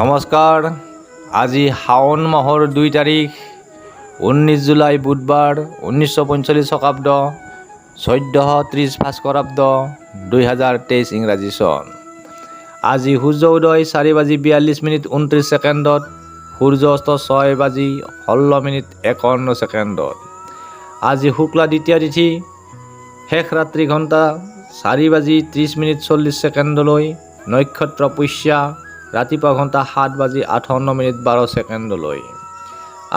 নমস্কাৰ। আজি শাওণ মাহৰ 2 তাৰিখ 19 জুলাই বুধবাৰ 1945 শকাব্দ 1430 ভাস্কৰাব্দ 2023 ইংৰাজী চন। আজি সূৰ্য উদয় 4:42:29, সূৰ্য অস্ত 6:16:51। আজি শুক্লা দ্বিতীয়া তিথি, শেষ ৰাত্ৰি ঘণ্টা 4:30:40 নক্ষত্ৰ পুষ্যা, ৰাতিপুৱা ঘণ্টা 7:58:12।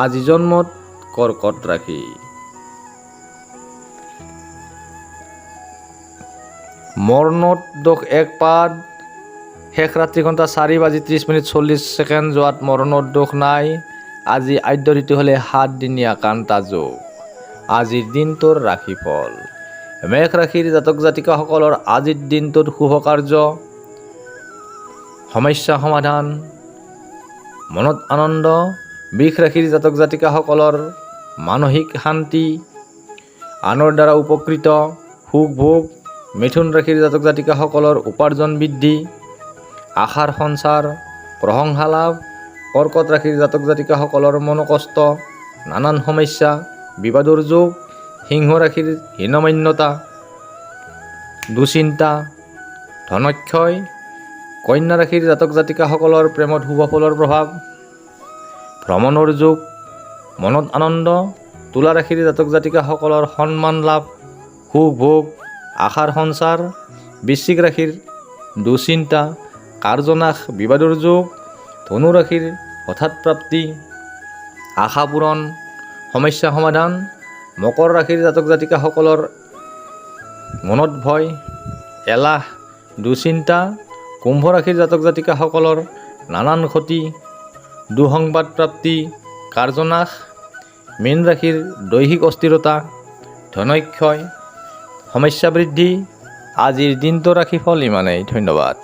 আজি জন্মত কৰ্কট ৰাশি। মৰণত দোষ 1 পাদ, শেষ ৰাত্ৰি ঘণ্টা 4:30:40 যোৱাত মৰণত দোষ নাই। আজি আদ্য ঋতু হ'লে 7 দিনীয়া কান্তা যোগ। আজিৰ দিনটোৰ ৰাশিফল। মেষ ৰাশিৰ জাতক জাতিকাসকলৰ আজিৰ দিনটোত শুভ কাৰ্য, সমস্যা সমাধান, মনত আনন্দ। বৃষ ৰাশিৰ জাতক জাতিকাসকলৰ মানসিক শান্তি, আনৰ দ্বাৰা উপকৃত, সুখ ভোগ। মিথুন ৰাশিৰ জাতক জাতিকাসকলৰ উপাৰ্জন বৃদ্ধি, আশাৰ সঞ্চাৰ, প্ৰশংসা লাভ। কৰ্কট ৰাশিৰ জাতক জাতিকাসকলৰ মনোকষ্ট, নানান সমস্যা, বিবাদৰ যোগ। সিংহ ৰাশিৰ হীনমান্যতা, দুশ্চিন্তা, ধনক্ষয়। কন্যা ৰাশিৰ জাতক জাতিকাসকলৰ প্ৰেমত শুভ ফলৰ প্ৰভাৱ, ভ্ৰমণৰ যোগ, মনত আনন্দ। তুলা ৰাশিৰ জাতক জাতিকাসকলৰ সন্মান লাভ, সুখ ভোগ, আশাৰ সঞ্চাৰ। বৃশ্চিক ৰাশিৰ দুশ্চিন্তা, কাৰ্যনাশ, বিবাদৰ যোগ। ধনু ৰাশিৰ হঠাৎ প্ৰাপ্তি, আশা পূৰণ, সমস্যা সমাধান। মকৰ ৰাশিৰ জাতক জাতিকাসকলৰ মনত ভয়, এলাহ, দুশ্চিন্তা। কুম্ভ ৰাশিৰ জাতক জাতিকাসকলৰ নানান ক্ষতি, দুঃসংবাদ প্ৰাপ্তি, কাৰ্যনাশ। মীন ৰাশিৰ দৈহিক অস্থিৰতা, ধনক্ষয়, সমস্যা বৃদ্ধি। আজিৰ দিনটোৰ ৰাশিফল ইমানেই। ধন্যবাদ।